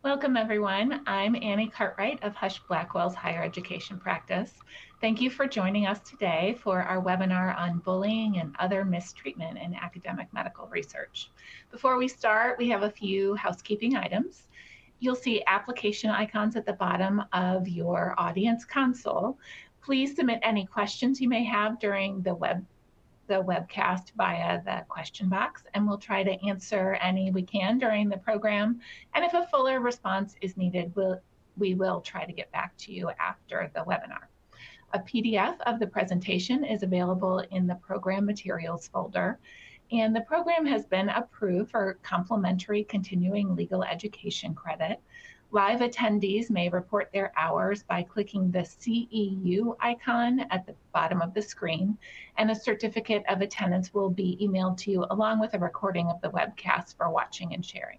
Welcome, everyone. I'm Annie Cartwright of Husch Blackwell's Higher Education Practice. Thank you for joining us today for our webinar on bullying and other mistreatment in academic medical research. Before we start, we have a few housekeeping items. You'll see application icons at the bottom of your audience console. Please submit any questions you may have during the webcast via the question box, and we'll try to answer any we can during the program. And if a fuller response is needed, we will try to get back to you after the webinar. A PDF of the presentation is available in the program materials folder, and the program has been approved for complimentary continuing legal education credit. Live attendees may report their hours by clicking the CEU icon at the bottom of the screen, and a certificate of attendance will be emailed to you along with a recording of the webcast for watching and sharing.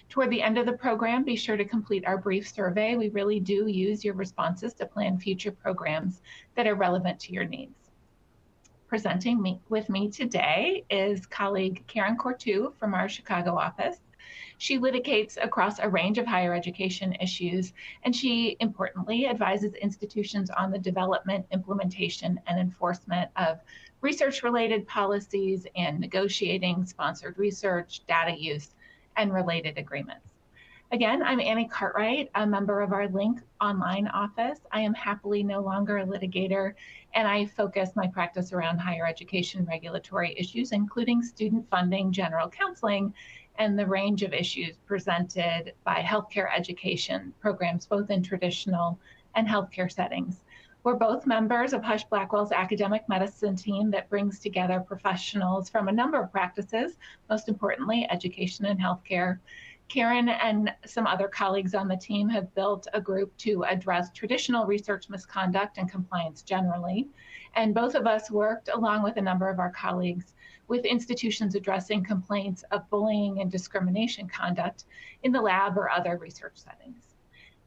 Toward the end of the program, be sure to complete our brief survey. We really do use your responses to plan future programs that are relevant to your needs. Presenting with me today is colleague Karen Cortu from our Chicago office. She litigates across a range of higher education issues, and she importantly advises institutions on the development, implementation, and enforcement of research-related policies and negotiating sponsored research, data use, and related agreements. Again, I'm Annie Cartwright, a member of our Link online office. I am happily no longer a litigator, and I focus my practice around higher education regulatory issues, including student funding, general counseling, and the range of issues presented by healthcare education programs, both in traditional and healthcare settings. We're both members of Husch Blackwell's academic medicine team that brings together professionals from a number of practices, most importantly, education and healthcare. Karen and some other colleagues on the team have built a group to address traditional research misconduct and compliance generally. And both of us worked, along with a number of our colleagues, with institutions addressing complaints of bullying and discrimination conduct in the lab or other research settings.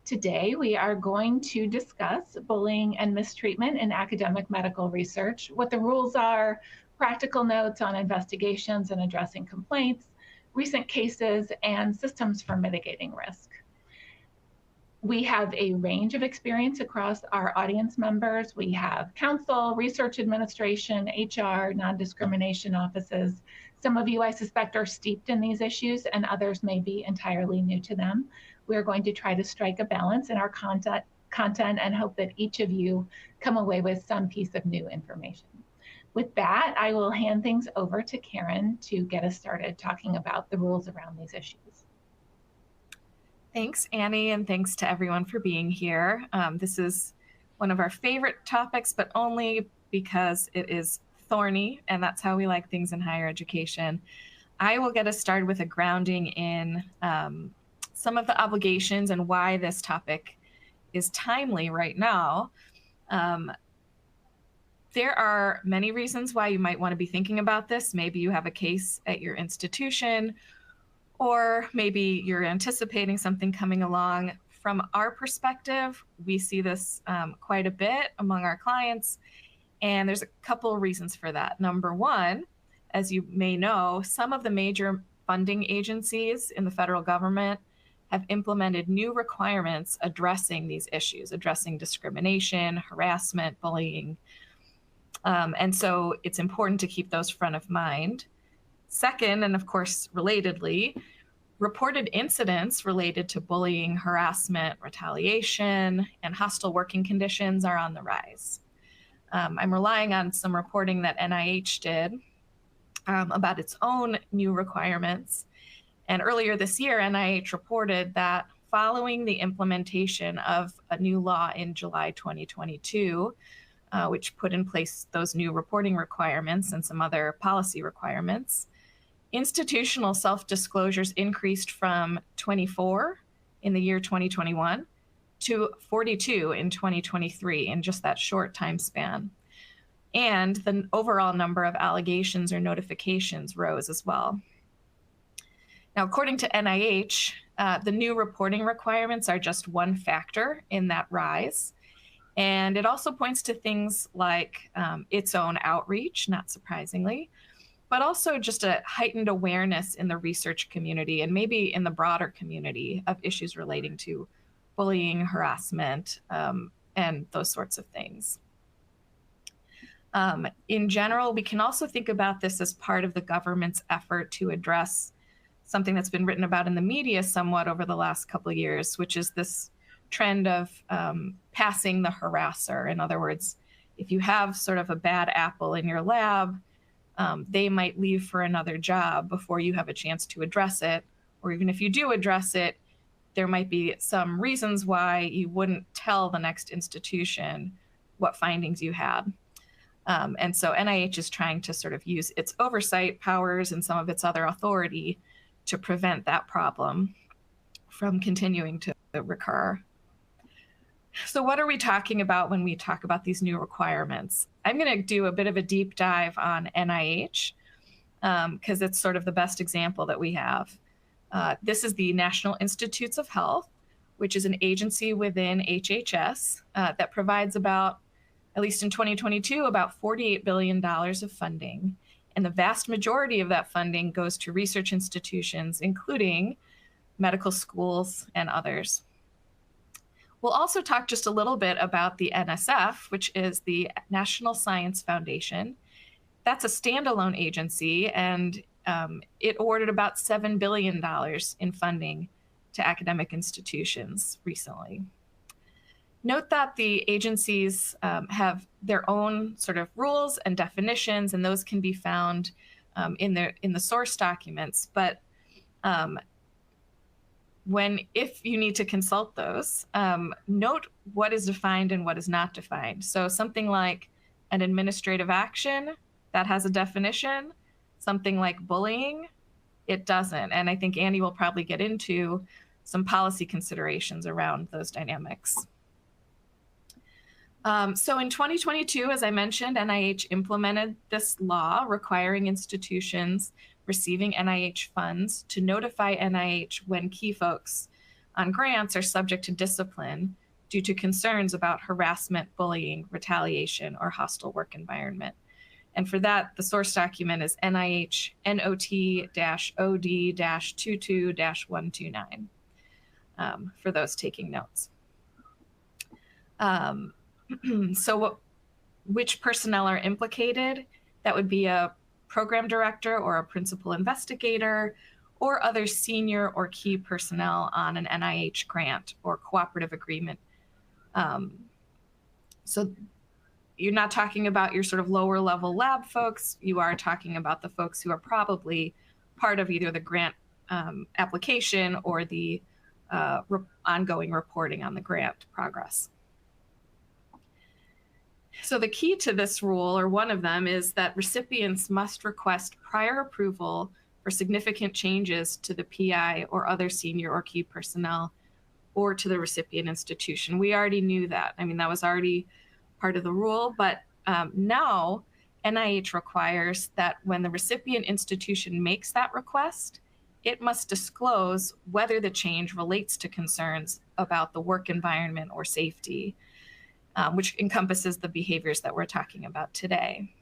Today, we are going to discuss bullying and mistreatment in academic medical research, what the rules are, practical notes on investigations and addressing complaints, recent cases, and systems for mitigating risk. We have a range of experience across our audience members. We have counsel, research administration, HR, non-discrimination offices. Some of you, I suspect, are steeped in these issues, and others may be entirely new to them. We're going to try to strike a balance in our content and hope that each of you come away with some piece of new information. With that, I will hand things over to Karen to get us started talking about the rules around these issues. Thanks, Annie, and thanks to everyone for being here. This is one of our favorite topics, but only because it is thorny, and that's how we like things in higher education. I will get us started with a grounding in some of the obligations and why this topic is timely right now. There are many reasons why you might want to be thinking about this. Maybe you have a case at your institution, or maybe you're anticipating something coming along. From our perspective, we see this quite a bit among our clients, and there's a couple of reasons for that. Number one, as you may know, some of the major funding agencies in the federal government have implemented new requirements addressing these issues, addressing discrimination, harassment, bullying. And so it's important to keep those front of mind. Second, and of course, relatedly, reported incidents related to bullying, harassment, retaliation, and hostile working conditions are on the rise. I'm relying on some reporting that NIH did about its own new requirements. And earlier this year, NIH reported that following the implementation of a new law in July 2022, which put in place those new reporting requirements and some other policy requirements, institutional self-disclosures increased from 24 in the year 2021 to 42 in 2023 in just that short time span. And the overall number of allegations or notifications rose as well. Now, according to NIH, the new reporting requirements are just one factor in that rise. And it also points to things like its own outreach, not surprisingly, but also just a heightened awareness in the research community and maybe in the broader community of issues relating to bullying, harassment, and those sorts of things. In general, we can also think about this as part of the government's effort to address something that's been written about in the media somewhat over the last couple of years, which is this trend of passing the harasser. In other words, if you have sort of a bad apple in your lab, they might leave for another job before you have a chance to address it. Or even if you do address it, there might be some reasons why you wouldn't tell the next institution what findings you had. And so NIH is trying to sort of use its oversight powers and some of its other authority to prevent that problem from continuing to recur. So what are we talking about when we talk about these new requirements? I'm going to do a bit of a deep dive on NIH because it's sort of the best example that we have. This is the National Institutes of Health, which is an agency within HHS that provides about, at least in 2022, about $48 billion of funding. And the vast majority of that funding goes to research institutions, including medical schools and others. We'll also talk just a little bit about the NSF, which is the National Science Foundation. That's a standalone agency, and it awarded about $7 billion in funding to academic institutions recently. Note that the agencies have their own sort of rules and definitions, and those can be found in the source documents. But if you need to consult those, note what is defined and what is not defined. So something like an administrative action, that has a definition. Something like bullying, it doesn't. And I think Annie will probably get into some policy considerations around those dynamics. So in 2022, as I mentioned, NIH implemented this law requiring institutions receiving NIH funds to notify NIH when key folks on grants are subject to discipline due to concerns about harassment, bullying, retaliation, or hostile work environment. And for that, the source document is NIH NOT-OD-22-129 for those taking notes. So which personnel are implicated? That would be a program director or a principal investigator or other senior or key personnel on an NIH grant or cooperative agreement. So you're not talking about your sort of lower level lab folks. You are talking about the folks who are probably part of either the grant application or the ongoing reporting on the grant progress. So the key to this rule, or one of them, is that recipients must request prior approval for significant changes to the PI or other senior or key personnel or to the recipient institution. We already knew that. I mean, that was already part of the rule, but now NIH requires that when the recipient institution makes that request, it must disclose whether the change relates to concerns about the work environment or safety, which encompasses the behaviors that we're talking about today.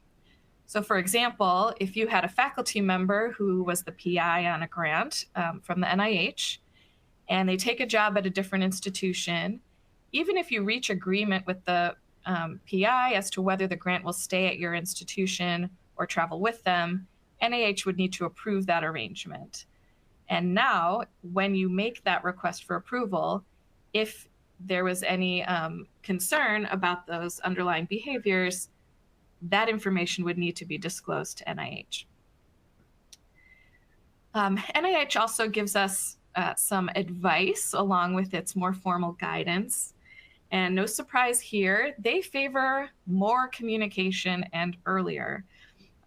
So for example, if you had a faculty member who was the PI on a grant from the NIH, and they take a job at a different institution, even if you reach agreement with the PI as to whether the grant will stay at your institution or travel with them, NIH would need to approve that arrangement. And now, when you make that request for approval, if there was any concern about those underlying behaviors, that information would need to be disclosed to NIH. NIH also gives us some advice along with its more formal guidance. And no surprise here, they favor more communication and earlier.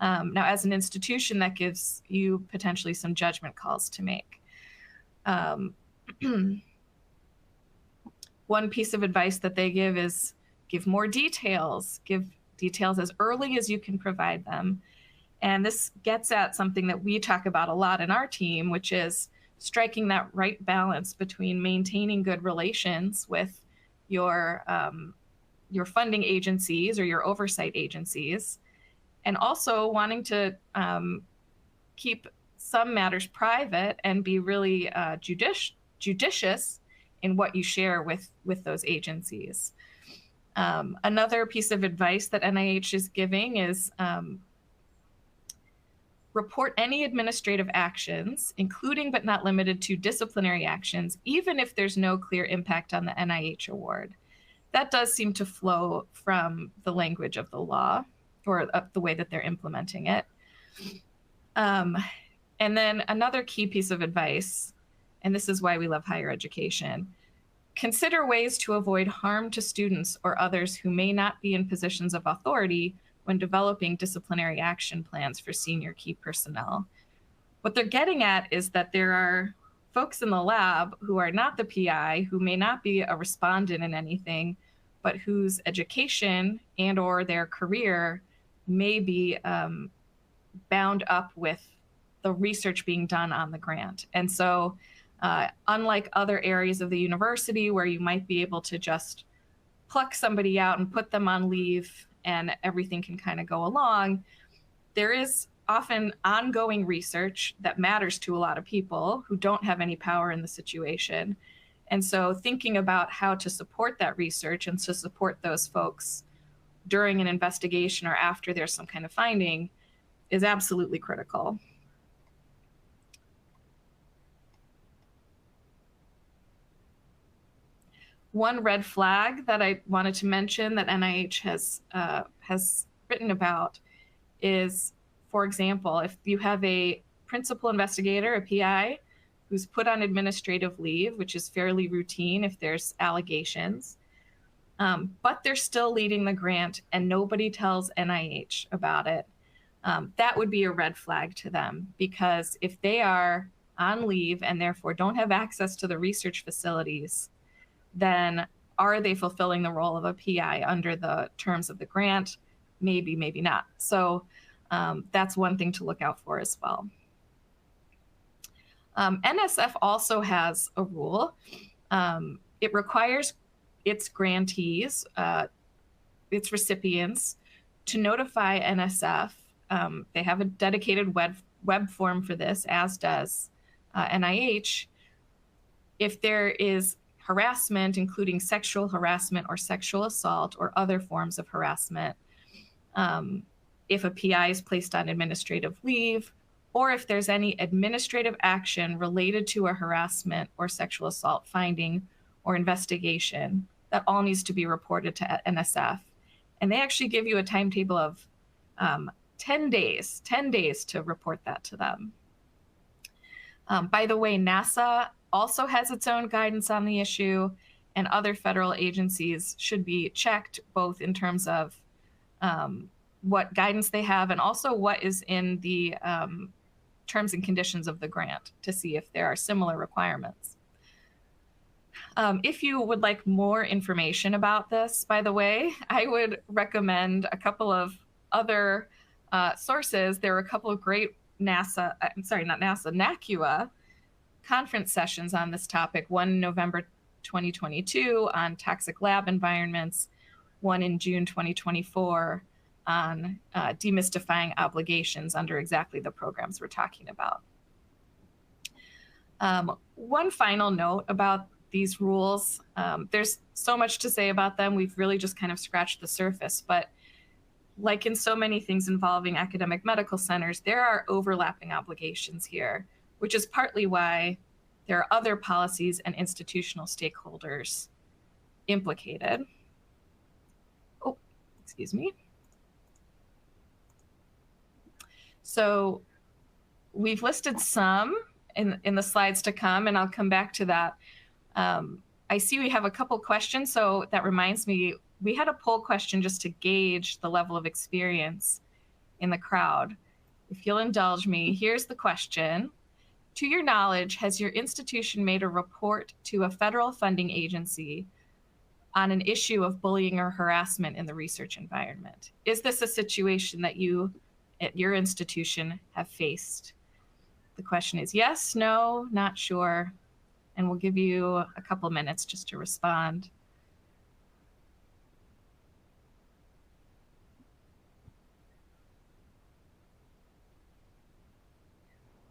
Now, as an institution, that gives you potentially some judgment calls to make. One piece of advice that they give is give more details, give details as early as you can provide them. And this gets at something that we talk about a lot in our team, which is striking that right balance between maintaining good relations with your funding agencies or your oversight agencies, and also wanting to keep some matters private and be really judicious in what you share with those agencies. Another piece of advice that NIH is giving is report any administrative actions, including but not limited to disciplinary actions, even if there's no clear impact on the NIH award. That does seem to flow from the language of the law, or the way that they're implementing it. And then another key piece of advice, and this is why we love higher education, consider ways to avoid harm to students or others who may not be in positions of authority when developing disciplinary action plans for senior key personnel. What they're getting at is that there are folks in the lab who are not the PI, who may not be a respondent in anything, but whose education and or their career may be bound up with the research being done on the grant. And so unlike other areas of the university where you might be able to just pluck somebody out and put them on leave and everything can kind of go along, there is often ongoing research that matters to a lot of people who don't have any power in the situation. And so thinking about how to support that research and to support those folks during an investigation or after there's some kind of finding is absolutely critical. One red flag that I wanted to mention that NIH has written about is, for example, if you have a principal investigator, a PI, who's put on administrative leave, which is fairly routine if there's allegations, but they're still leading the grant and nobody tells NIH about it, that would be a red flag to them, because if they are on leave and therefore don't have access to the research facilities, then are they fulfilling the role of a PI under the terms of the grant? Maybe, maybe not. So that's one thing to look out for as well. NSF also has a rule. It requires its grantees, its recipients, to notify NSF. They have a dedicated web form for this, as does NIH, if there is harassment, including sexual harassment or sexual assault or other forms of harassment, if a PI is placed on administrative leave, or if there's any administrative action related to a harassment or sexual assault finding or investigation, that all needs to be reported to NSF. And they actually give you a timetable of 10 days to report that to them. By the way, NASA also has its own guidance on the issue, and other federal agencies should be checked both in terms of what guidance they have and also what is in the terms and conditions of the grant to see if there are similar requirements. If you would like more information about this, by the way, I would recommend a couple of other sources. There are a couple of great NACUA conference sessions on this topic, one in November 2022 on toxic lab environments, one in June 2024 on demystifying obligations under exactly the programs we're talking about. One final note about these rules, there's so much to say about them. We've really just kind of scratched the surface, but like in so many things involving academic medical centers, there are overlapping obligations here, which is partly why there are other policies and institutional stakeholders implicated. Oh, excuse me. So we've listed some in the slides to come, and I'll come back to that. I see we have a couple questions, so that reminds me, we had a poll question just to gauge the level of experience in the crowd. If you'll indulge me, here's the question. To your knowledge, has your institution made a report to a federal funding agency on an issue of bullying or harassment in the research environment? Is this a situation that you at your institution have faced? The question is yes, no, not sure, and we'll give you a couple minutes just to respond.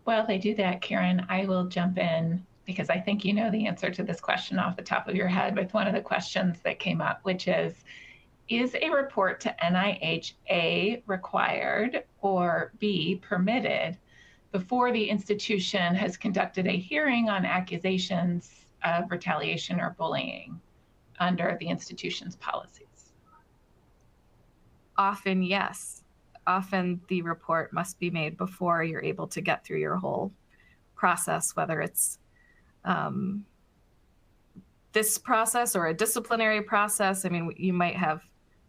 While they do that, Karen, I will jump in because I think you know the answer to this question off the top of your head with one of the questions that came up, which is a report to NIH A, required, or B, permitted before the institution has conducted a hearing on accusations of retaliation or bullying under the institution's policies? Often, yes. Often the report must be made before you're able to get through your whole process, whether it's this process or a disciplinary process. I mean, you might have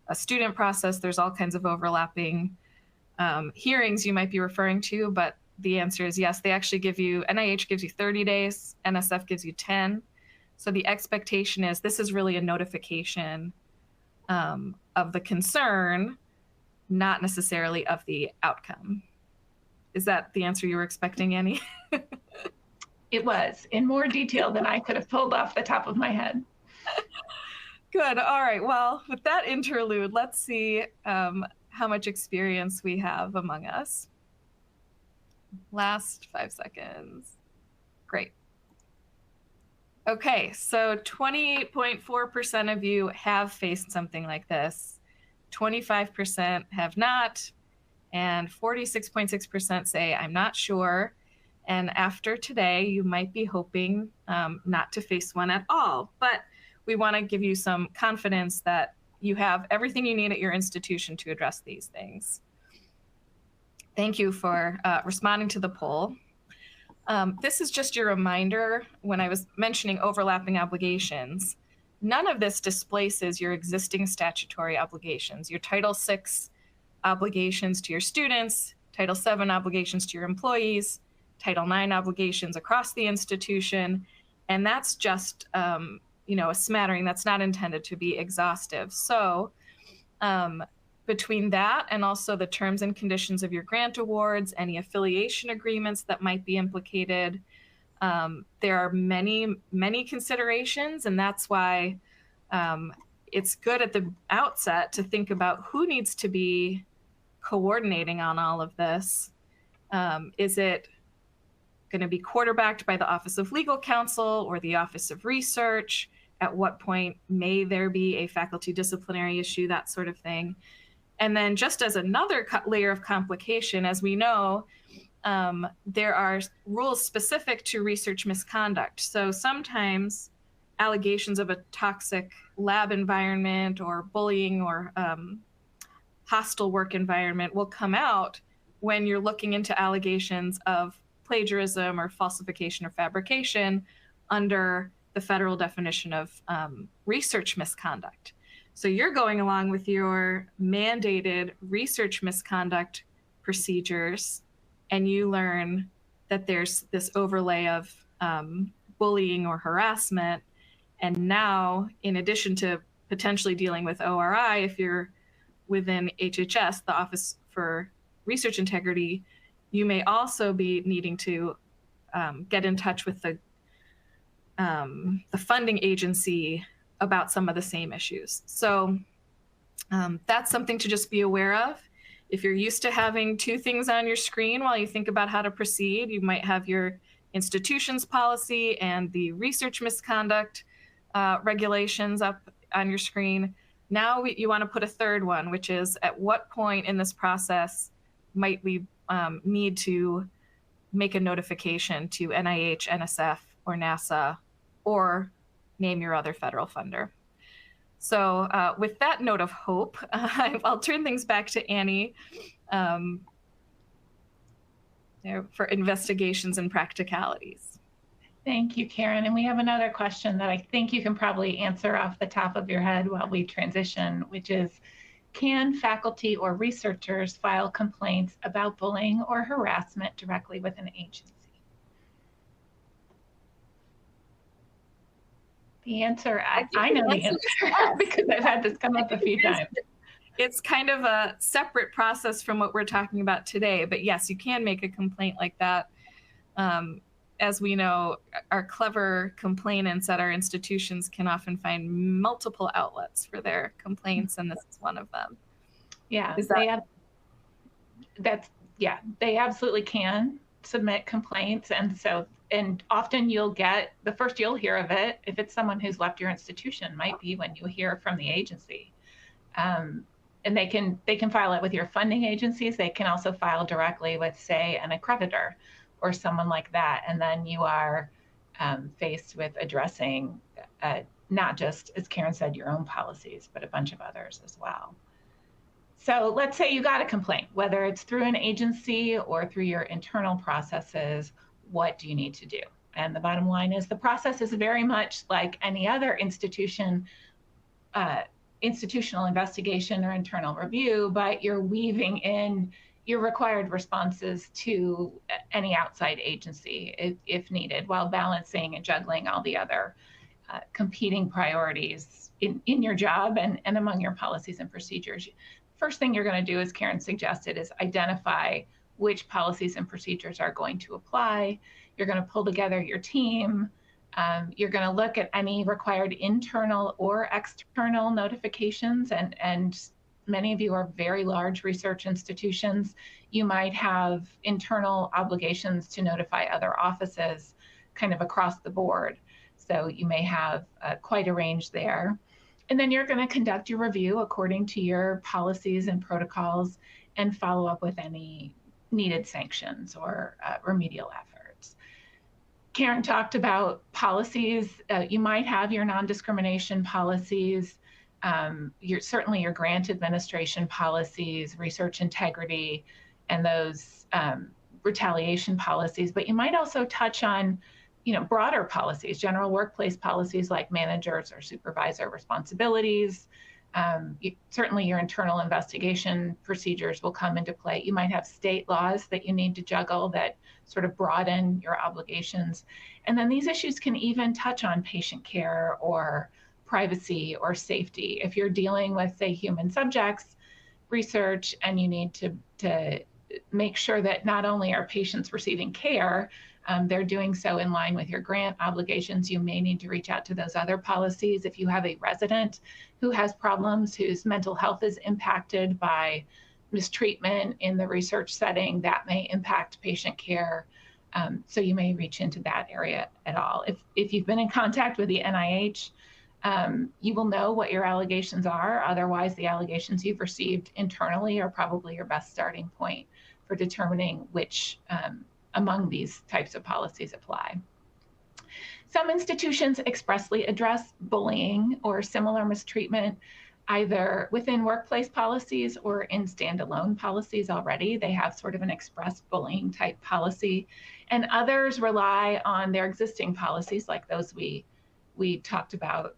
a student process. There's all kinds of overlapping hearings you might be referring to, but the answer is yes. They actually give you, NIH gives you 30 days, NSF gives you 10. So the expectation is this is really a notification of the concern, not necessarily of the outcome. Is that the answer you were expecting, Annie? It was in more detail than I could have pulled off the top of my head. Good. All right. Well, with that interlude, let's see how much experience we have among us. Last 5 seconds. Great. Okay, so 28.4% of you have faced something like this. 25% have not, and 46.6% say, I'm not sure. And after today, you might be hoping not to face one at all. But we want to give you some confidence that you have everything you need at your institution to address these things. Thank you for responding to the poll. This is just your reminder when I was mentioning overlapping obligations. None of this displaces your existing statutory obligations, your Title VI obligations to your students, Title VII obligations to your employees, Title IX obligations across the institution. And that's just a smattering. That's not intended to be exhaustive. So between that and also the terms and conditions of your grant awards, any affiliation agreements that might be implicated, there are many, many considerations. And that's why it's good at the outset to think about who needs to be coordinating on all of this. Is it going to be quarterbacked by the Office of Legal Counsel or the Office of Research? At what point may there be a faculty disciplinary issue, that sort of thing? And then just as another layer of complication, as we know, there are rules specific to research misconduct. So sometimes allegations of a toxic lab environment or bullying or hostile work environment will come out when you're looking into allegations of plagiarism or falsification or fabrication under the federal definition of research misconduct. So you're going along with your mandated research misconduct procedures, and you learn that there's this overlay of bullying or harassment. And now, in addition to potentially dealing with ORI, if you're within HHS, the Office for Research Integrity, you may also be needing to get in touch with the funding agency about some of the same issues. So that's something to just be aware of. If you're used to having two things on your screen while you think about how to proceed, you might have your institution's policy and the research misconduct regulations up on your screen. Now you want to put a third one, which is at what point in this process might we need to make a notification to NIH, NSF, or NASA, or name your other federal funder. So with that note of hope, I'll turn things back to Annie for investigations and practicalities. Thank you, Karen. And we have another question that I think you can probably answer off the top of your head while we transition, which is, can faculty or researchers file complaints about bullying or harassment directly with an agency? The answer, I know the answer because I've had this come up a few times. It's kind of a separate process from what we're talking about today. But yes, you can make a complaint like that. As we know, our clever complainants at our institutions can often find multiple outlets for their complaints, and this is one of them. Yeah, they absolutely can. submit complaints. And often the first you'll hear of it, if it's someone who's left your institution, might be when you hear from the agency. And they can file it with your funding agencies. They can also file directly with, say, an accreditor or someone like that. And then you are faced with addressing not just, as Karen said, your own policies, but a bunch of others as well. So let's say you got a complaint, whether it's through an agency or through your internal processes. What do you need to do? And the bottom line is the process is very much like any other institutional investigation or internal review, but you're weaving in your required responses to any outside agency if needed, while balancing and juggling all the other competing priorities in your job and among your policies and procedures. First thing you're going to do, as Karen suggested, is identify which policies and procedures are going to apply. You're going to pull together your team. You're going to look at any required internal or external notifications. And many of you are very large research institutions. You might have internal obligations to notify other offices kind of across the board. So you may have quite a range there. And then you're going to conduct your review according to your policies and protocols and follow up with any needed sanctions or remedial efforts. Karen talked about policies. You might have your non-discrimination policies, certainly your grant administration policies, research integrity, and those retaliation policies. But you might also touch on broader policies, general workplace policies like managers or supervisor responsibilities. Certainly your internal investigation procedures will come into play. You might have state laws that you need to juggle that sort of broaden your obligations. And then these issues can even touch on patient care or privacy or safety. If you're dealing with, say, human subjects research and you need to make sure that not only are patients receiving care, they're doing so in line with your grant obligations, you may need to reach out to those other policies. If you have a resident who has problems, whose mental health is impacted by mistreatment in the research setting, that may impact patient care. So you may reach into that area at all. If you've been in contact with the NIH, you will know what your allegations are. Otherwise, the allegations you've received internally are probably your best starting point for determining which among these types of policies apply. Some institutions expressly address bullying or similar mistreatment either within workplace policies or in standalone policies already. They have sort of an express bullying type policy, and others rely on their existing policies like those we talked about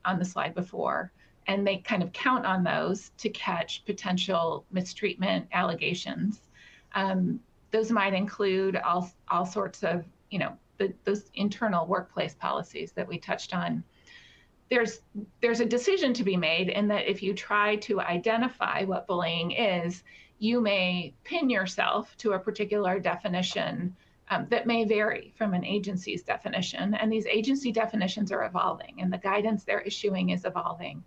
on the slide before, and they kind of count on those to catch potential mistreatment allegations. Those might include all sorts of, those internal workplace policies that we touched on. There's a decision to be made in that if you try to identify what bullying is, you may pin yourself to a particular definition that may vary from an agency's definition. And these agency definitions are evolving, and the guidance they're issuing is evolving.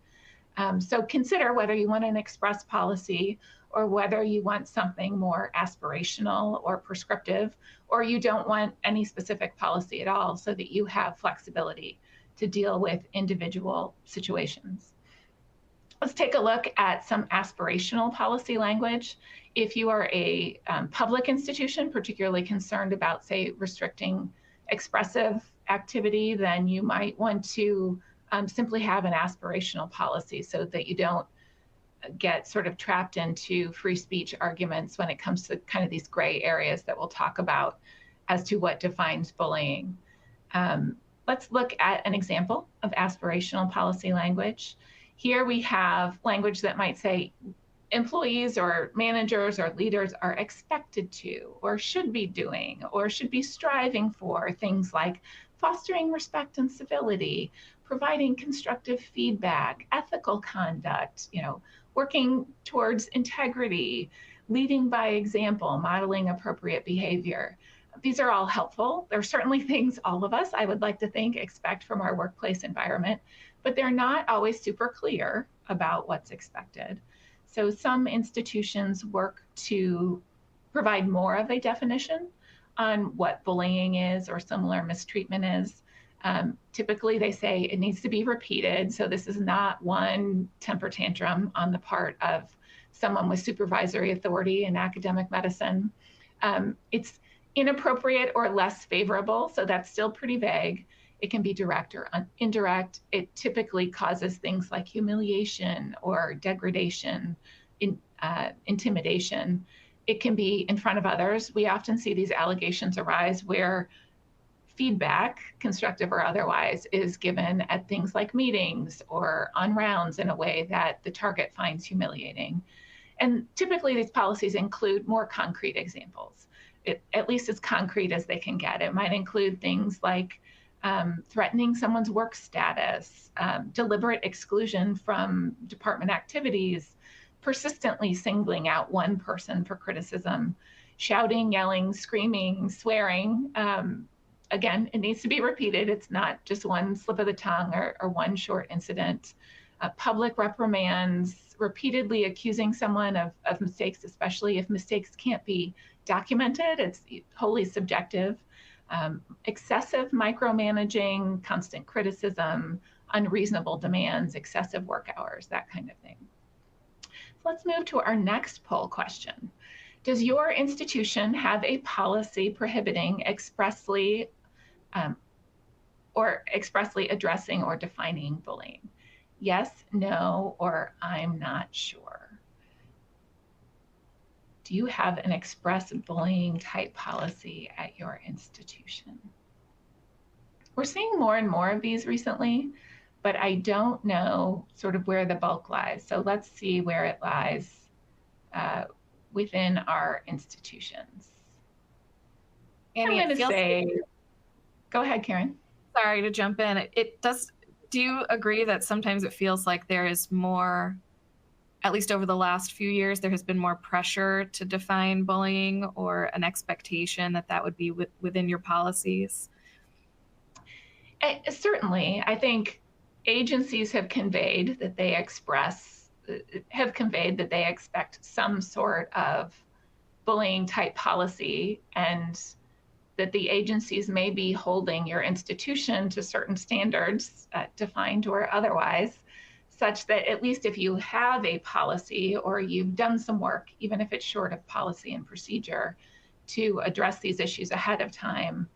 So consider whether you want an express policy or whether you want something more aspirational or prescriptive, or you don't want any specific policy at all so that you have flexibility to deal with individual situations. Let's take a look at some aspirational policy language. If you are a public institution, particularly concerned about, say, restricting expressive activity, then you might want to simply have an aspirational policy so that you don't get sort of trapped into free speech arguments when it comes to kind of these gray areas that we'll talk about as to what defines bullying. Let's look at an example of aspirational policy language. Here we have language that might say employees or managers or leaders are expected to, or should be doing, or should be striving for things like fostering respect and civility, providing constructive feedback, ethical conduct, working towards integrity, leading by example, modeling appropriate behavior. These are all helpful. They're certainly things all of us, I would like to think, expect from our workplace environment, but they're not always super clear about what's expected. So some institutions work to provide more of a definition on what bullying is or similar mistreatment is. Typically, they say it needs to be repeated. So this is not one temper tantrum on the part of someone with supervisory authority in academic medicine. It's inappropriate or less favorable, so that's still pretty vague. It can be direct or indirect. It typically causes things like humiliation or degradation, intimidation. It can be in front of others. We often see these allegations arise where feedback, constructive or otherwise, is given at things like meetings or on rounds in a way that the target finds humiliating. And typically these policies include more concrete examples, at least as concrete as they can get. It might include things like threatening someone's work status, deliberate exclusion from department activities, persistently singling out one person for criticism, shouting, yelling, screaming, swearing. Again, it needs to be repeated. It's not just one slip of the tongue or one short incident. Public reprimands, repeatedly accusing someone of mistakes, especially if mistakes can't be documented. It's wholly subjective. Excessive micromanaging, constant criticism, unreasonable demands, excessive work hours, that kind of thing. So let's move to our next poll question. Does your institution have a policy prohibiting expressly addressing or defining bullying? Yes, no, or I'm not sure. Do you have an express bullying type policy at your institution? We're seeing more and more of these recently, but I don't know sort of where the bulk lies. So let's see where it lies within our institutions. Annie, I'm going to say, go ahead, Karen. Sorry to jump in. Do you agree that sometimes it feels like there is more, at least over the last few years, there has been more pressure to define bullying or an expectation that would be within your policies? Certainly. I think agencies have conveyed that they expect some sort of bullying type policy, and that the agencies may be holding your institution to certain standards, defined or otherwise, such that at least if you have a policy or you've done some work, even if it's short of policy and procedure, to address these issues ahead of time,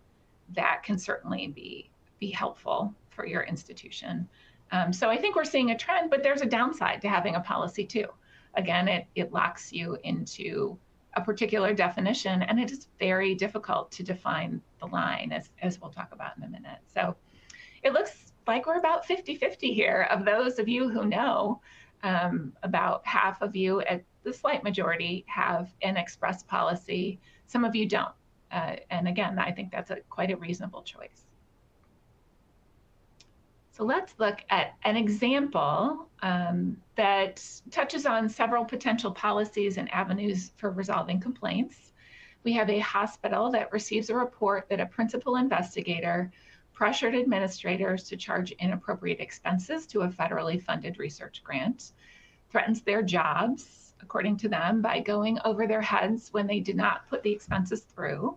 that can certainly be helpful for your institution. So I think we're seeing a trend, but there's a downside to having a policy too. Again, it locks you into a particular definition, and it is very difficult to define the line, as we'll talk about in a minute. So it looks like we're about 50-50 here. Of those of you who know, about half of you, at the slight majority, have an express policy. Some of you don't. And again, I think that's quite a reasonable choice. So let's look at an example that touches on several potential policies and avenues for resolving complaints. We have a hospital that receives a report that a principal investigator pressured administrators to charge inappropriate expenses to a federally funded research grant, threatens their jobs, according to them, by going over their heads when they did not put the expenses through,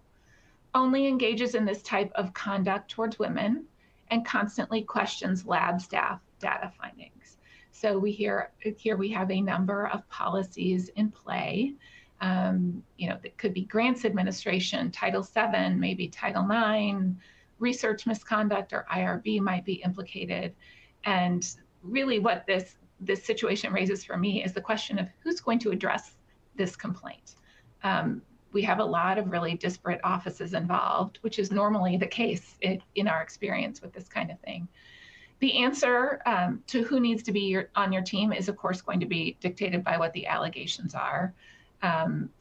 only engages in this type of conduct towards women, and constantly questions lab staff data findings. So here we have a number of policies in play. That could be grants administration, Title VII, maybe Title IX, research misconduct or IRB might be implicated. And really what this situation raises for me is the question of who's going to address this complaint. We have a lot of really disparate offices involved, which is normally the case in our experience with this kind of thing. The answer to who needs to be on your team is, of course, going to be dictated by what the allegations are.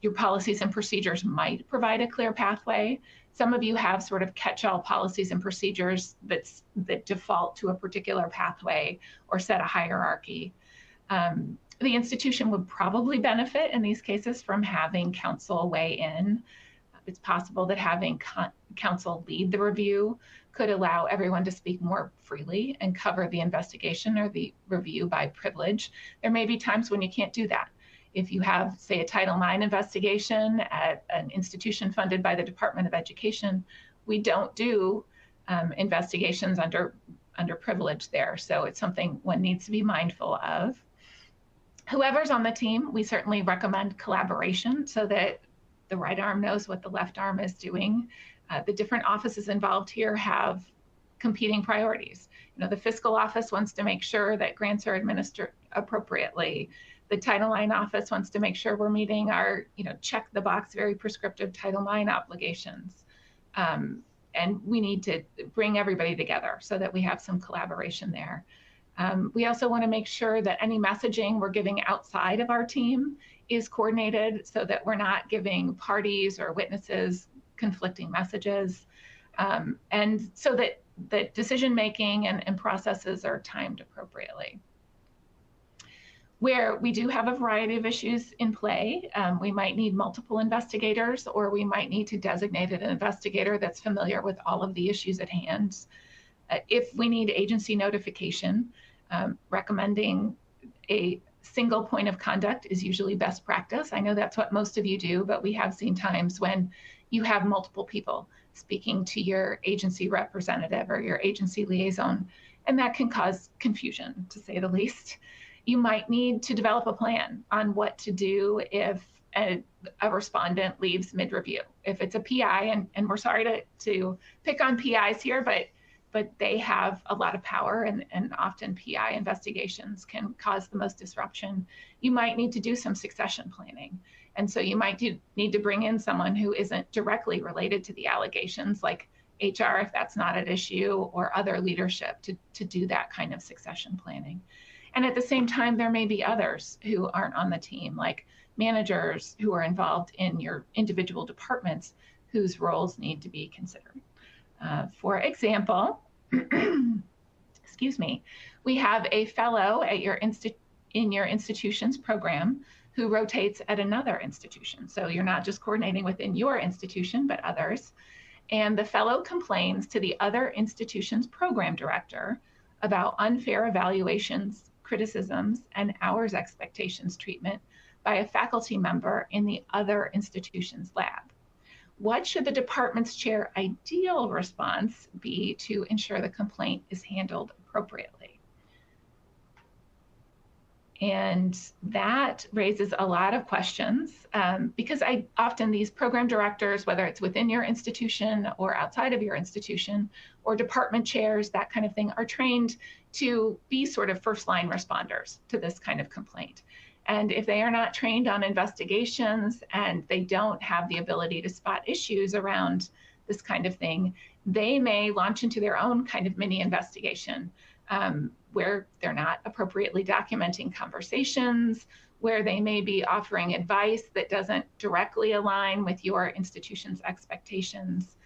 Your policies and procedures might provide a clear pathway. Some of you have sort of catch-all policies and procedures that default to a particular pathway or set a hierarchy. The institution would probably benefit in these cases from having counsel weigh in. It's possible that having counsel lead the review could allow everyone to speak more freely and cover the investigation or the review by privilege. There may be times when you can't do that. If you have, say, a Title IX investigation at an institution funded by the Department of Education, we don't do investigations under privilege there. So it's something one needs to be mindful of. Whoever's on the team, we certainly recommend collaboration so that the right arm knows what the left arm is doing. The different offices involved here have competing priorities. You know, the fiscal office wants to make sure that grants are administered appropriately. The Title IX office wants to make sure we're meeting our, check the box, very prescriptive Title IX obligations. And we need to bring everybody together so that we have some collaboration there. We also want to make sure that any messaging we're giving outside of our team is coordinated so that we're not giving parties or witnesses conflicting messages, and so that the decision-making and processes are timed appropriately. Where we do have a variety of issues in play, we might need multiple investigators, or we might need to designate an investigator that's familiar with all of the issues at hand. If we need agency notification, recommending a single point of conduct is usually best practice. I know that's what most of you do, but we have seen times when you have multiple people speaking to your agency representative or your agency liaison, and that can cause confusion, to say the least. You might need to develop a plan on what to do if a respondent leaves mid-review. If it's a PI, and we're sorry to pick on PIs here, but they have a lot of power, and often PI investigations can cause the most disruption. You might need to do some succession planning. And so you might need to bring in someone who isn't directly related to the allegations, like HR if that's not at issue, or other leadership to do that kind of succession planning. And at the same time, there may be others who aren't on the team, like managers who are involved in your individual departments whose roles need to be considered. For example, excuse me, we have a fellow at in your institution's program who rotates at another institution. So you're not just coordinating within your institution, but others. And the fellow complains to the other institution's program director about unfair evaluations, criticisms, and hours expectations treatment by a faculty member in the other institution's lab. What should the department's chair ideal response be to ensure the complaint is handled appropriately? And that raises a lot of questions because often these program directors, whether it's within your institution or outside of your institution, or department chairs, that kind of thing, are trained to be sort of first-line responders to this kind of complaint. And if they are not trained on investigations and they don't have the ability to spot issues around this kind of thing, they may launch into their own kind of mini investigation where they're not appropriately documenting conversations, where they may be offering advice that doesn't directly align with your institution's expectations.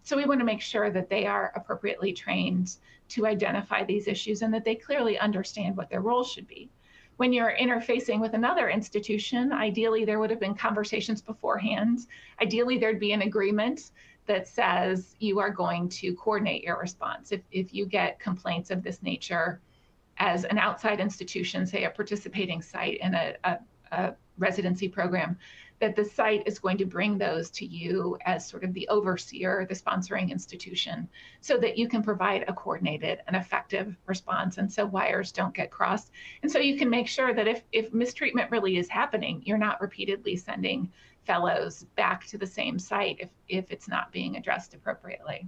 So we want to make sure that they are appropriately trained to identify these issues and that they clearly understand what their role should be. When you're interfacing with another institution, ideally there would have been conversations beforehand. Ideally there'd be an agreement that says you are going to coordinate your response. If you get complaints of this nature as an outside institution, say a participating site in a residency program, that the site is going to bring those to you as sort of the overseer, the sponsoring institution, so that you can provide a coordinated and effective response, and so wires don't get crossed. And so you can make sure that if mistreatment really is happening, you're not repeatedly sending fellows back to the same site if it's not being addressed appropriately.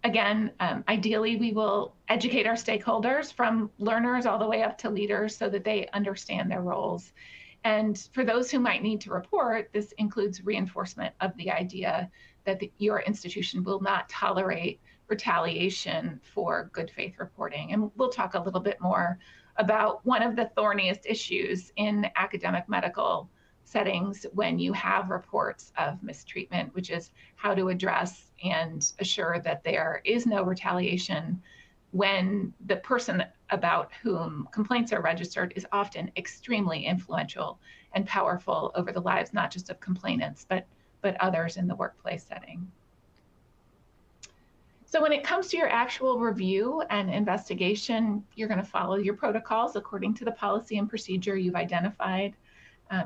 Again, ideally, we will educate our stakeholders from learners all the way up to leaders so that they understand their roles. And for those who might need to report, this includes reinforcement of the idea that your institution will not tolerate retaliation for good faith reporting. And we'll talk a little bit more about one of the thorniest issues in academic medical settings when you have reports of mistreatment, which is how to address and assure that there is no retaliation when the person about whom complaints are registered is often extremely influential and powerful over the lives, not just of complainants, but others in the workplace setting. So when it comes to your actual review and investigation, you're going to follow your protocols according to the policy and procedure you've identified.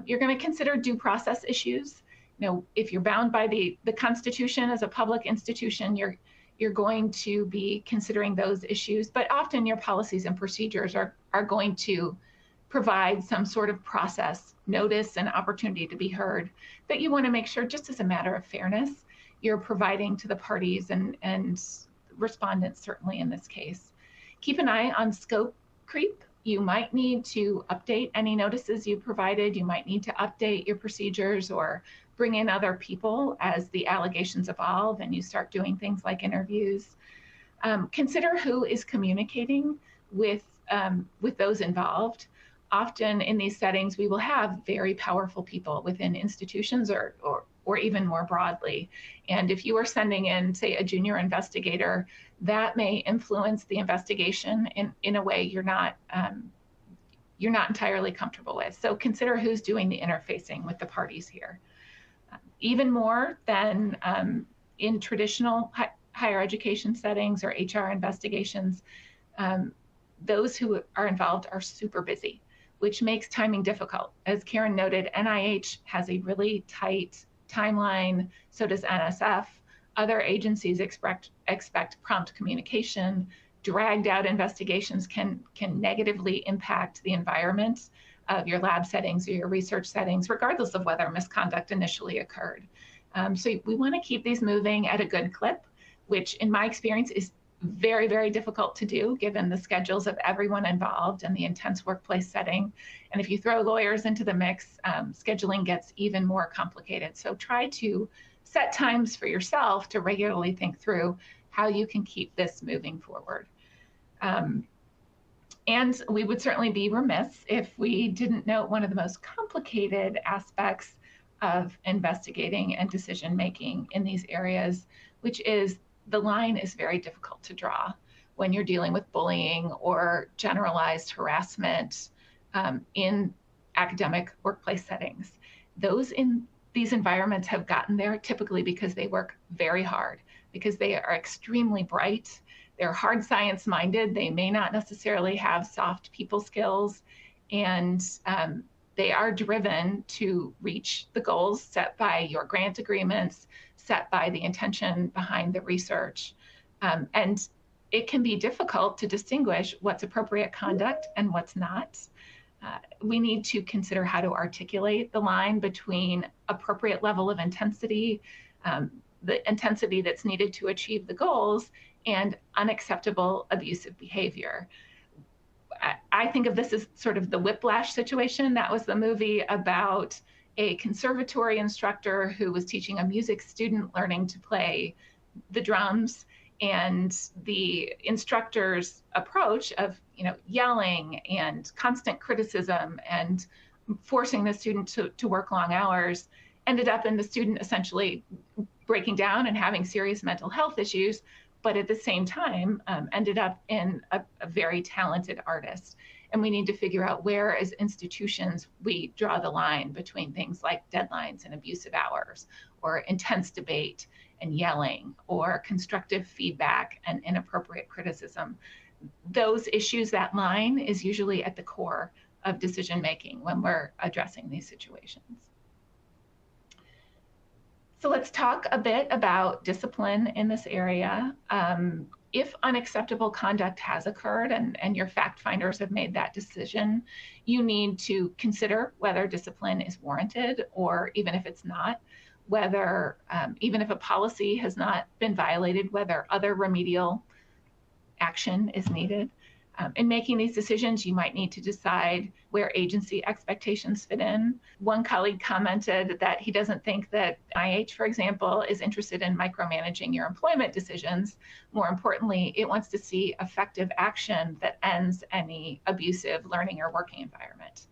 You're going to consider due process issues. If you're bound by the Constitution as a public institution, you're going to be considering those issues. But often your policies and procedures are going to provide some sort of process, notice, and opportunity to be heard that you want to make sure, just as a matter of fairness, you're providing to the parties and respondents, certainly in this case. Keep an eye on scope creep. You might need to update any notices you provided. You might need to update your procedures or bring in other people as the allegations evolve and you start doing things like interviews. Consider who is communicating with those involved. Often in these settings, we will have very powerful people within institutions or even more broadly. And if you are sending in, say, a junior investigator, that may influence the investigation in a way you're not entirely comfortable with. So consider who's doing the interfacing with the parties here. Even more than in traditional higher education settings or HR investigations, those who are involved are super busy, which makes timing difficult. As Karen noted, NIH has a really tight timeline, so does NSF. Other agencies expect prompt communication. Dragged out investigations can negatively impact the environment of your lab settings or your research settings, regardless of whether misconduct initially occurred. So we want to keep these moving at a good clip, which in my experience is very, very difficult to do given the schedules of everyone involved and the intense workplace setting. And if you throw lawyers into the mix, scheduling gets even more complicated. So try to set times for yourself to regularly think through how you can keep this moving forward. And we would certainly be remiss if we didn't note one of the most complicated aspects of investigating and decision-making in these areas, which is the line is very difficult to draw when you're dealing with bullying or generalized harassment in academic workplace settings. Those in these environments have gotten there typically because they work very hard, because they are extremely bright. They're hard science minded. They may not necessarily have soft people skills, and they are driven to reach the goals set by your grant agreements, set by the intention behind the research. And it can be difficult to distinguish what's appropriate conduct and what's not. We need to consider how to articulate the line between appropriate level of intensity, the intensity that's needed to achieve the goals, and unacceptable abusive behavior. I think of this as sort of the Whiplash situation. That was the movie about a conservatory instructor who was teaching a music student learning to play the drums, and the instructor's approach of yelling and constant criticism and forcing the student to work long hours ended up in the student essentially breaking down and having serious mental health issues, but at the same time ended up in a very talented artist. And we need to figure out where, as institutions, we draw the line between things like deadlines and abusive hours, or intense debate and yelling, or constructive feedback and inappropriate criticism. Those issues, that line is usually at the core of decision-making when we're addressing these situations. So let's talk a bit about discipline in this area. If unacceptable conduct has occurred and your fact finders have made that decision, you need to consider whether discipline is warranted, or even if it's not, whether, even if a policy has not been violated, whether other remedial action is needed. In making these decisions, you might need to decide where agency expectations fit in. One colleague commented that he doesn't think that NIH, for example, is interested in micromanaging your employment decisions. More importantly, it wants to see effective action that ends any abusive learning or working environment.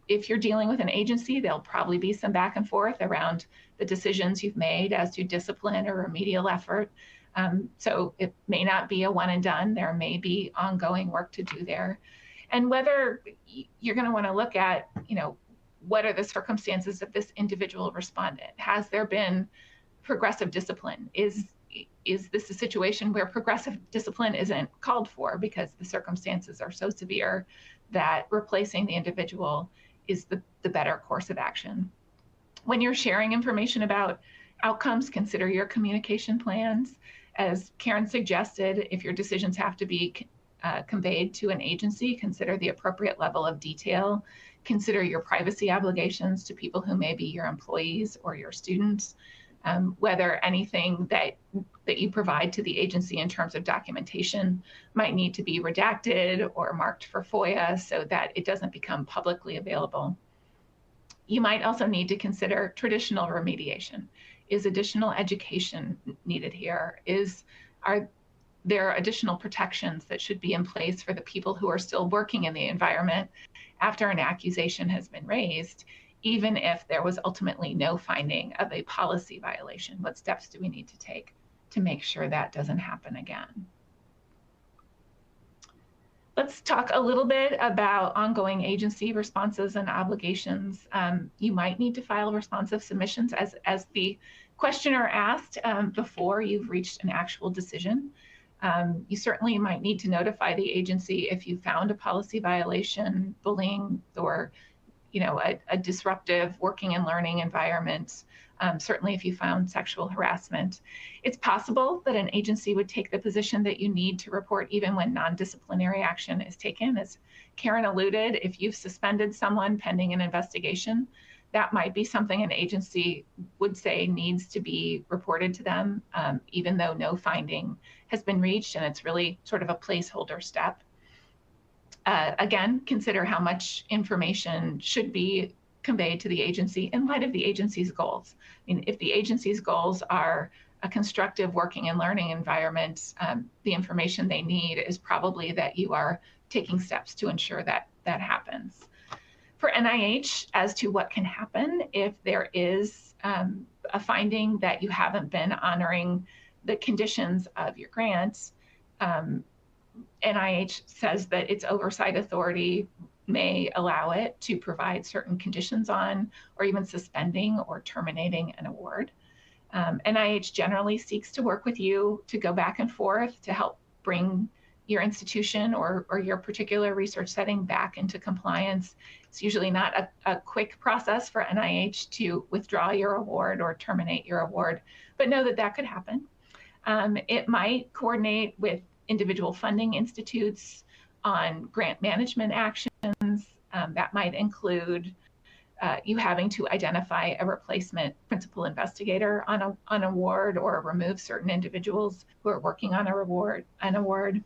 If you're dealing with an agency, there'll probably be some back and forth around the decisions you've made as to discipline or remedial effort. So it may not be a one and done. There may be ongoing work to do there. And whether you're going to want to look at, what are the circumstances of this individual respondent? Has there been progressive discipline? Is is this a situation where progressive discipline isn't called for because the circumstances are so severe that replacing the individual is the better course of action? When you're sharing information about outcomes, consider your communication plans. As Karen suggested, if your decisions have to be conveyed to an agency, consider the appropriate level of detail. Consider your privacy obligations to people who may be your employees or your students. Whether anything that you provide to the agency in terms of documentation might need to be redacted or marked for FOIA so that it doesn't become publicly available. You might also need to consider traditional remediation. Is additional education needed here? Are there additional protections that should be in place for the people who are still working in the environment after an accusation has been raised, even if there was ultimately no finding of a policy violation? What steps do we need to take to make sure that doesn't happen again? Let's talk a little bit about ongoing agency responses and obligations. You might need to file responsive submissions as the questioner asked before you've reached an actual decision. You certainly might need to notify the agency if you found a policy violation, bullying, or a disruptive working and learning environment. Certainly if you found sexual harassment. It's possible that an agency would take the position that you need to report even when non-disciplinary action is taken. As Karen alluded, if you've suspended someone pending an investigation, that might be something an agency would say needs to be reported to them, even though no finding has been reached, and it's really sort of a placeholder step. Again, consider how much information should be conveyed to the agency in light of the agency's goals. I mean, if the agency's goals are a constructive working and learning environment, the information they need is probably that you are taking steps to ensure that that happens. For NIH, as to what can happen if there is a finding that you haven't been honoring the conditions of your grants, NIH says that its oversight authority may allow it to provide certain conditions on, or even suspending or terminating an award. NIH generally seeks to work with you to go back and forth to help bring your institution or your particular research setting back into compliance. It's usually not a quick process for NIH to withdraw your award or terminate your award, but know that that could happen. It might coordinate with individual funding institutes on grant management actions. That might include you having to identify a replacement principal investigator on an award, or remove certain individuals who are working on an award.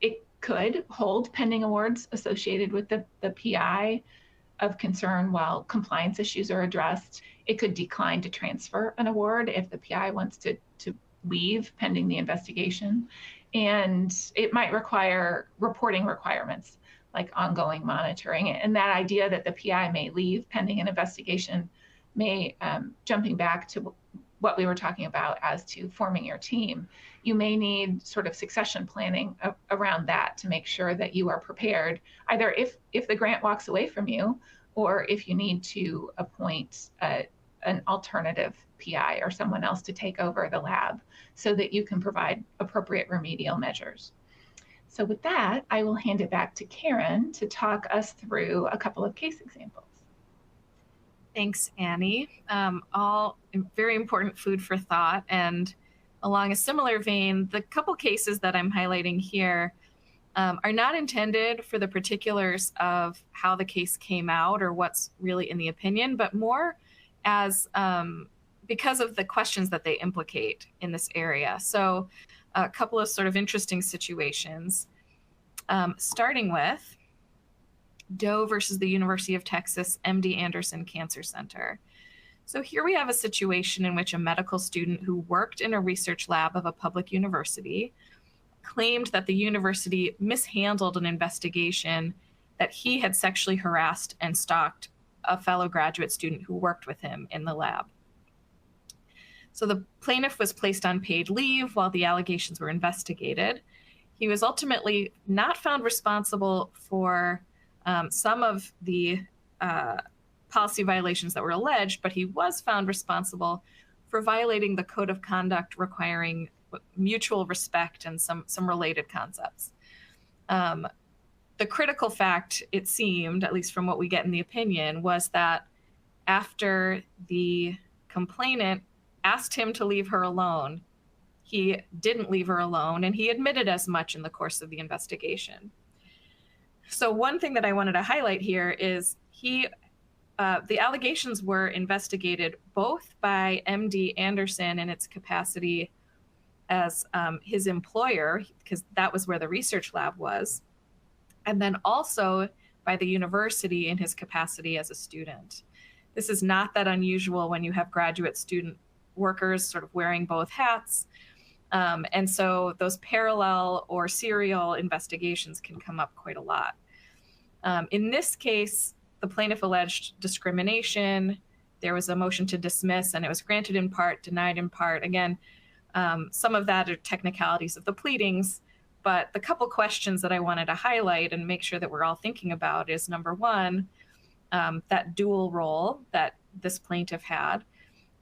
It could hold pending awards associated with the PI of concern while compliance issues are addressed. It could decline to transfer an award if the PI wants to leave pending the investigation. And it might require reporting requirements like ongoing monitoring. And that idea that the PI may leave pending an investigation may, jumping back to what we were talking about as to forming your team, you may need sort of succession planning around that to make sure that you are prepared, either if the grant walks away from you, or if you need to appoint an alternative PI or someone else to take over the lab so that you can provide appropriate remedial measures. So with that, I will hand it back to Karen to talk us through a couple of case examples. Thanks, Annie. All very important food for thought. And along a similar vein, the couple cases that I'm highlighting here are not intended for the particulars of how the case came out or what's really in the opinion, but more as because of the questions that they implicate in this area. So a couple of sort of interesting situations, starting with Doe versus the University of Texas MD Anderson Cancer Center. So here we have a situation in which a medical student who worked in a research lab of a public university claimed that the university mishandled an investigation that he had sexually harassed and stalked a fellow graduate student who worked with him in the lab. So the plaintiff was placed on paid leave while the allegations were investigated. He was ultimately not found responsible for some of the policy violations that were alleged, but he was found responsible for violating the code of conduct requiring mutual respect and some related concepts. The critical fact, it seemed, at least from what we get in the opinion, was that after the complainant asked him to leave her alone, he didn't leave her alone, and he admitted as much in the course of the investigation. So one thing that I wanted to highlight here is the allegations were investigated both by MD Anderson in its capacity as his employer, because that was where the research lab was, and then also by the university in his capacity as a student. This is not that unusual when you have graduate student workers sort of wearing both hats. And so those parallel or serial investigations can come up quite a lot. In this case, the plaintiff alleged discrimination. There was a motion to dismiss, and it was granted in part, denied in part. Again, some of that are technicalities of the pleadings, but the couple questions that I wanted to highlight and make sure that we're all thinking about is, number one, that dual role that this plaintiff had.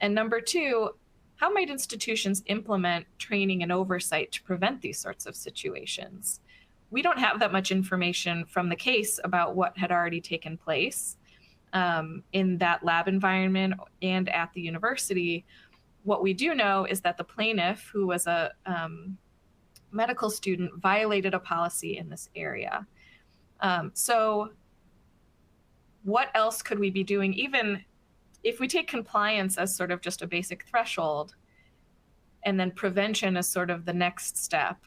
And number two, how might institutions implement training and oversight to prevent these sorts of situations? We don't have that much information from the case about what had already taken place in that lab environment and at the university. What we do know is that the plaintiff, who was a medical student, violated a policy in this area. So what else could we be doing? Even if we take compliance as sort of just a basic threshold, and then prevention as sort of the next step,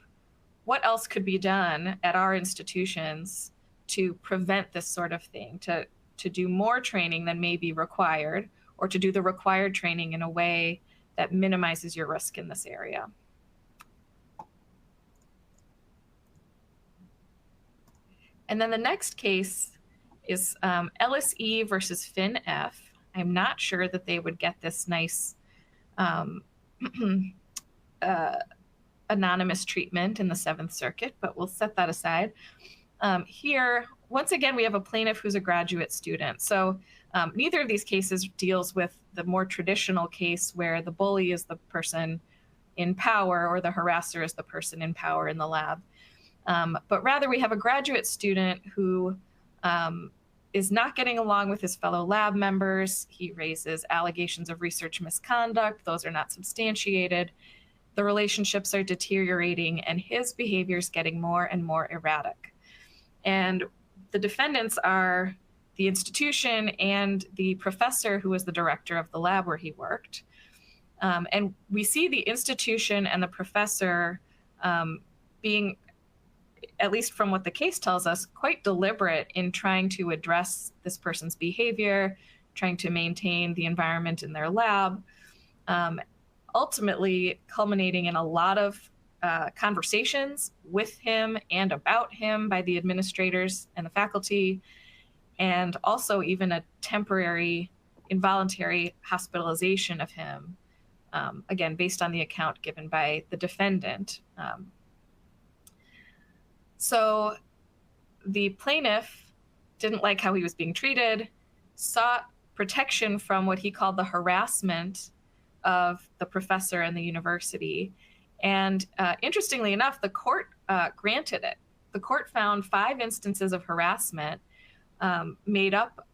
what else could be done at our institutions to prevent this sort of thing, to do more training than may be required, or to do the required training in a way that minimizes your risk in this area? And then the next case is LSE versus FinF. I'm not sure that they would get this nice anonymous treatment in the Seventh Circuit, but we'll set that aside. Here, once again, we have a plaintiff who's a graduate student. So neither of these cases deals with the more traditional case where the bully is the person in power or the harasser is the person in power in the lab. But rather, we have a graduate student who is not getting along with his fellow lab members. He raises allegations of research misconduct. Those are not substantiated. The relationships are deteriorating, and his behavior is getting more and more erratic. And the defendants are the institution and the professor who was the director of the lab where he worked. And we see the institution and the professor being, at least from what the case tells us, quite deliberate in trying to address this person's behavior, trying to maintain the environment in their lab, ultimately culminating in a lot of conversations with him and about him by the administrators and the faculty, and also even a temporary involuntary hospitalization of him, again, based on the account given by the defendant. So the plaintiff didn't like how he was being treated, sought protection from what he called the harassment of the professor and the university. And interestingly enough, the court granted it. The court found 5 instances of harassment made up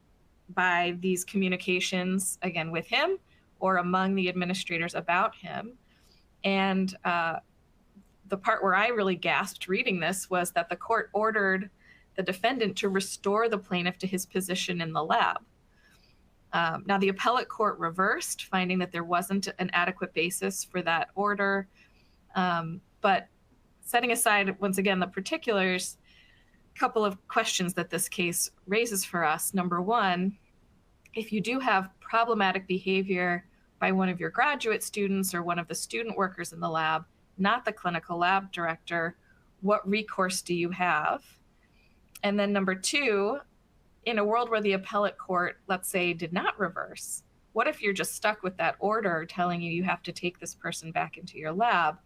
by these communications, again, with him or among the administrators about him. And the part where I really gasped reading this was that the court ordered the defendant to restore the plaintiff to his position in the lab. Now, the appellate court reversed, finding that there wasn't an adequate basis for that order. But setting aside, once again, the particulars, a couple of questions that this case raises for us. Number one, if you do have problematic behavior by one of your graduate students or one of the student workers in the lab, not the clinical lab director, what recourse do you have? And then number two, in a world where the appellate court, let's say, did not reverse, what if you're just stuck with that order telling you have to take this person back into your lab?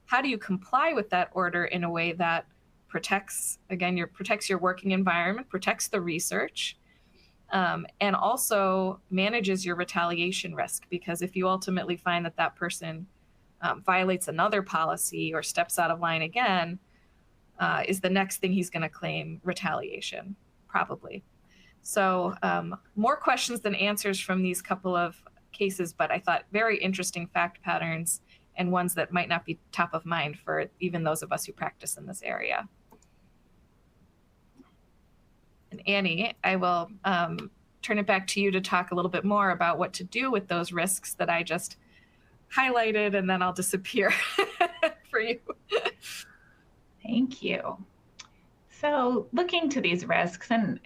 How do you comply with that order in a way that protects, again, protects your working environment, protects the research, and also manages your retaliation risk, because if you ultimately find that that person violates another policy or steps out of line again, is the next thing he's going to claim retaliation, probably. So more questions than answers from these couple of cases, but I thought very interesting fact patterns and ones that might not be top of mind for even those of us who practice in this area. And Annie, I will turn it back to you to talk a little bit more about what to do with those risks that I just highlighted, and then I'll disappear for you. Thank you. So looking to these risks, and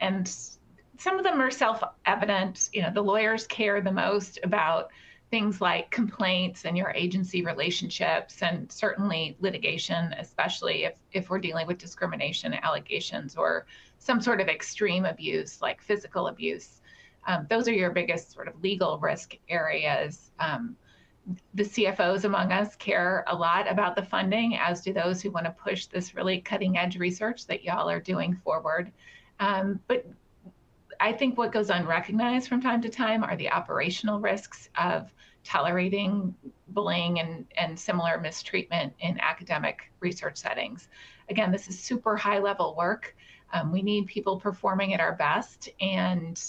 some of them are self-evident. The lawyers care the most about things like complaints and your agency relationships, and certainly litigation, especially if we're dealing with discrimination allegations or some sort of extreme abuse like physical abuse. Those are your biggest sort of legal risk areas. The CFOs among us care a lot about the funding, as do those who want to push this really cutting edge research that y'all are doing forward. But I think what goes unrecognized from time to time are the operational risks of tolerating bullying and similar mistreatment in academic research settings. Again, this is super high level work. We need people performing at our best, and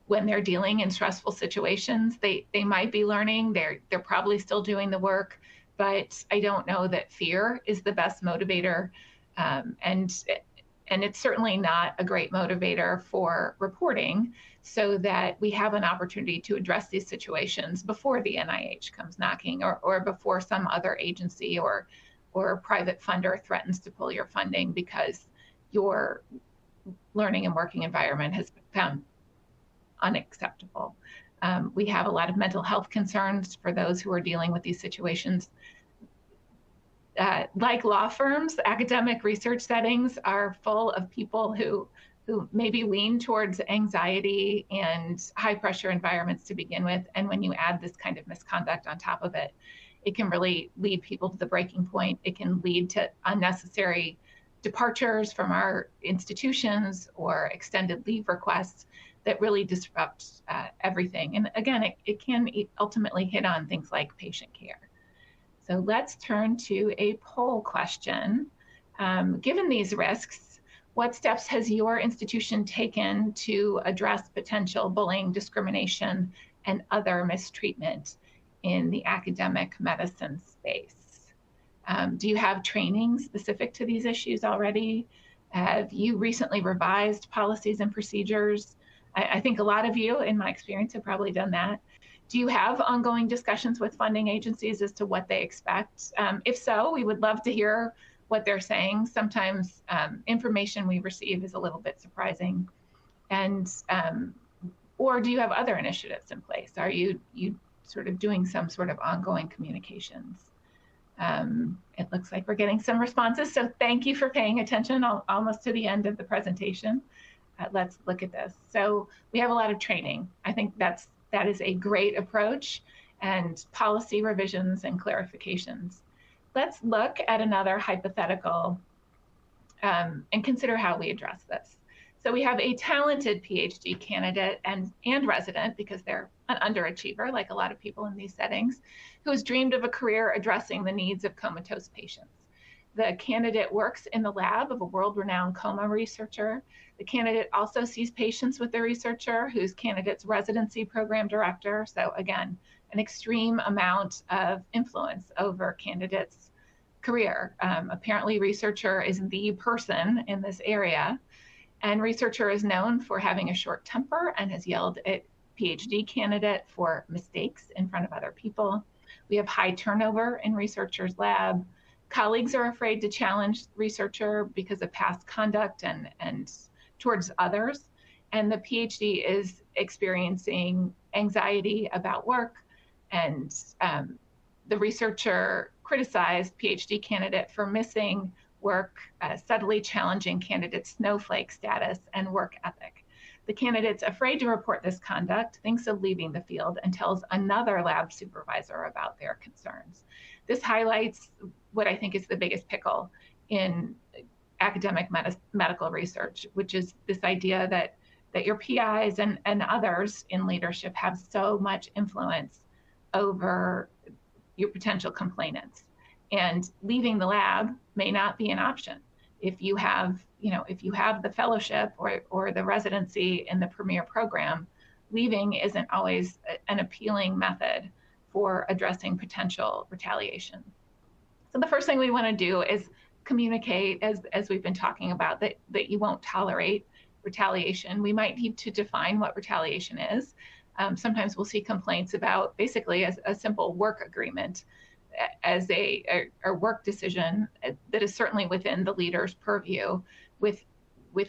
when they're dealing in stressful situations, they might be learning, they're probably still doing the work, but I don't know that fear is the best motivator. And it's certainly not a great motivator for reporting, so that we have an opportunity to address these situations before the NIH comes knocking, or before some other agency or private funder threatens to pull your funding because your learning and working environment has been found unacceptable. We have a lot of mental health concerns for those who are dealing with these situations. Like law firms, academic research settings are full of people who maybe lean towards anxiety and high pressure environments to begin with. And when you add this kind of misconduct on top of it, it can really lead people to the breaking point. It can lead to unnecessary departures from our institutions or extended leave requests that really disrupt everything. And again, it can ultimately hit on things like patient care. So let's turn to a poll question. Given these risks, what steps has your institution taken to address potential bullying, discrimination, and other mistreatment in the academic medicine space? Do you have training specific to these issues already? Have you recently revised policies and procedures? I think a lot of you, in my experience, have probably done that. Do you have ongoing discussions with funding agencies as to what they expect? If so, we would love to hear what they're saying. Sometimes information we receive is a little bit surprising. And or do you have other initiatives in place? Are you sort of doing some sort of ongoing communications? It looks like we're getting some responses. So thank you for paying attention almost to the end of the presentation. Let's look at this. So we have a lot of training. I think that is a great approach, and policy revisions and clarifications. Let's look at another hypothetical and consider how we address this. So we have a talented PhD candidate and resident, because they're an underachiever, like a lot of people in these settings, who has dreamed of a career addressing the needs of comatose patients. The candidate works in the lab of a world-renowned coma researcher. The candidate also sees patients with the researcher, who's candidate's residency program director. So again, an extreme amount of influence over candidate's career. Apparently, researcher is the person in this area, and researcher is known for having a short temper and has yelled at PhD candidate for mistakes in front of other people. We have high turnover in researcher's lab. Colleagues are afraid to challenge researcher because of past conduct and towards others. And the PhD is experiencing anxiety about work. And the researcher criticized PhD candidate for missing work, subtly challenging candidate's snowflake status and work ethic. The candidate's afraid to report this conduct, thinks of leaving the field, and tells another lab supervisor about their concerns. This highlights what I think is the biggest pickle in academic medical research, which is this idea that that your PIs and others in leadership have so much influence over your potential complainants. And leaving the lab may not be an option. If you have, if you have the fellowship or the residency in the premier program, leaving isn't always an appealing method for addressing potential retaliation. So the first thing we want to do is communicate, as we've been talking about, that you won't tolerate retaliation. We might need to define what retaliation is. Sometimes we'll see complaints about basically as a simple work agreement as a work decision that is certainly within the leader's purview with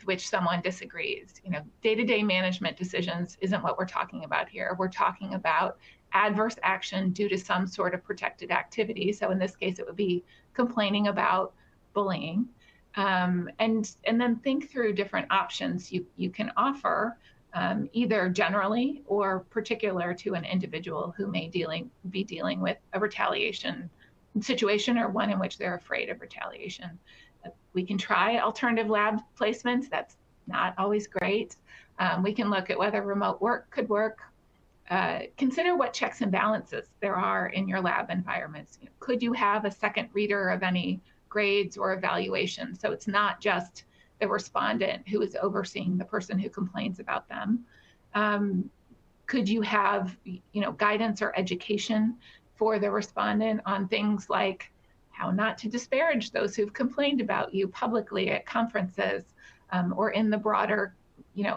which someone disagrees. Day-to-day management decisions isn't what we're talking about here. We're talking about adverse action due to some sort of protected activity. So in this case, it would be complaining about bullying. And then think through different options you can offer, either generally or particular to an individual who may be dealing with a retaliation situation or one in which they're afraid of retaliation. We can try alternative lab placements. That's not always great. We can look at whether remote work could work. Consider what checks and balances there are in your lab environments. Could you have a second reader of any grades or evaluations? So it's not just the respondent who is overseeing the person who complains about them. Could you have, guidance or education for the respondent on things like how not to disparage those who've complained about you publicly at conferences or in the broader,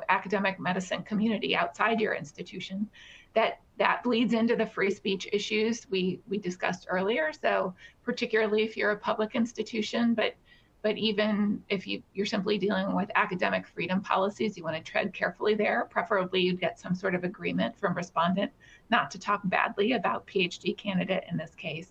academic medicine community outside your institution? That bleeds into the free speech issues we discussed earlier. So particularly if you're a public institution, but even if you're simply dealing with academic freedom policies, you want to tread carefully there. Preferably you'd get some sort of agreement from respondent not to talk badly about PhD candidate in this case.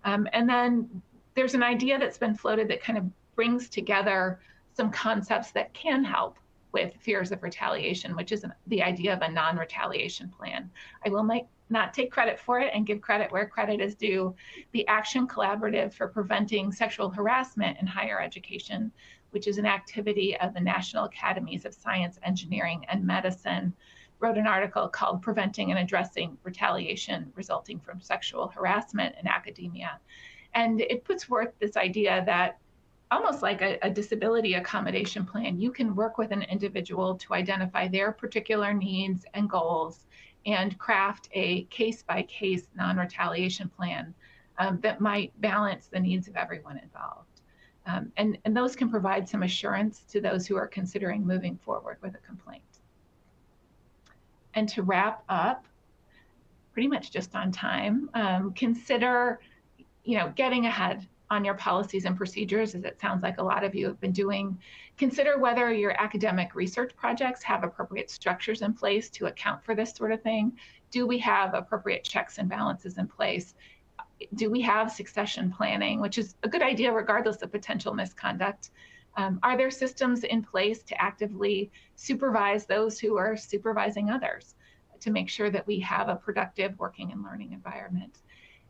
And then there's an idea that's been floated that kind of brings together some concepts that can help with fears of retaliation, which is the idea of a non-retaliation plan. I will not take credit for it and give credit where credit is due. The Action Collaborative for Preventing Sexual Harassment in Higher Education, which is an activity of the National Academies of Science, Engineering, and Medicine, wrote an article called Preventing and Addressing Retaliation Resulting from Sexual Harassment in Academia. And it puts forth this idea that almost like a disability accommodation plan, you can work with an individual to identify their particular needs and goals and craft a case-by-case non-retaliation plan that might balance the needs of everyone involved. And those can provide some assurance to those who are considering moving forward with a complaint. And to wrap up, pretty much just on time, consider, getting ahead on your policies and procedures, as it sounds like a lot of you have been doing. Consider whether your academic research projects have appropriate structures in place to account for this sort of thing. Do we have appropriate checks and balances in place? Do we have succession planning, which is a good idea regardless of potential misconduct? Are there systems in place to actively supervise those who are supervising others to make sure that we have a productive working and learning environment?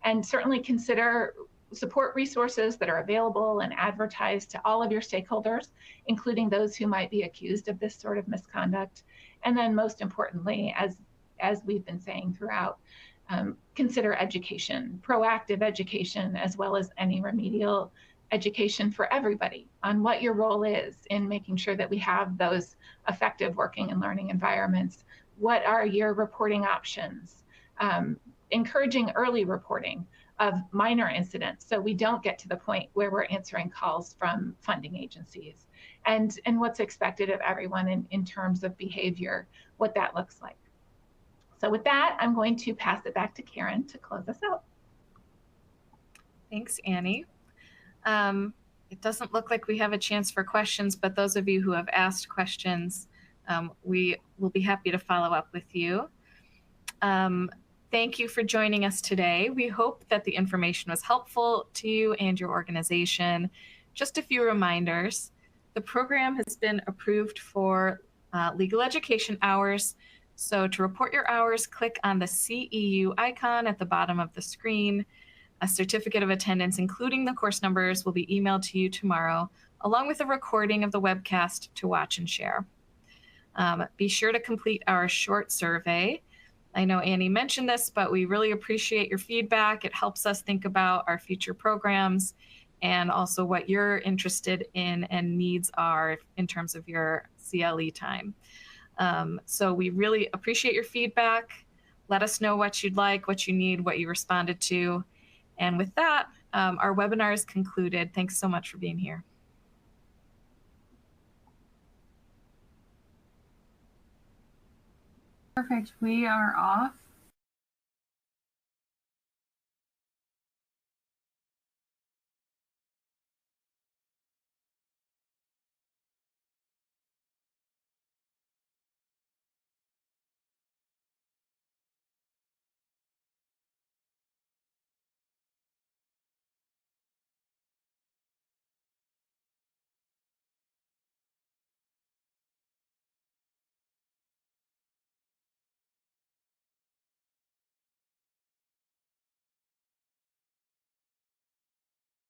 And certainly consider support resources that are available and advertised to all of your stakeholders, including those who might be accused of this sort of misconduct. And then most importantly, as we've been saying throughout, consider education, proactive education, as well as any remedial education for everybody on what your role is in making sure that we have those effective working and learning environments. What are your reporting options? Encouraging early reporting of minor incidents so we don't get to the point where we're answering calls from funding agencies, and what's expected of everyone in terms of behavior, what that looks like. So with that, I'm going to pass it back to Karen to close us out. Thanks, Annie. It doesn't look like we have a chance for questions, but those of you who have asked questions, we will be happy to follow up with you. Thank you for joining us today. We hope that the information was helpful to you and your organization. Just a few reminders. The program has been approved for legal education hours. So to report your hours, click on the CEU icon at the bottom of the screen. A certificate of attendance, including the course numbers, will be emailed to you tomorrow, along with a recording of the webcast to watch and share. Be sure to complete our short survey. I know Annie mentioned this, but we really appreciate your feedback. It helps us think about our future programs and also what you're interested in and needs are in terms of your CLE time. So we really appreciate your feedback. Let us know what you'd like, what you need, what you responded to. And with that, our webinar is concluded. Thanks so much for being here. Perfect. We are off.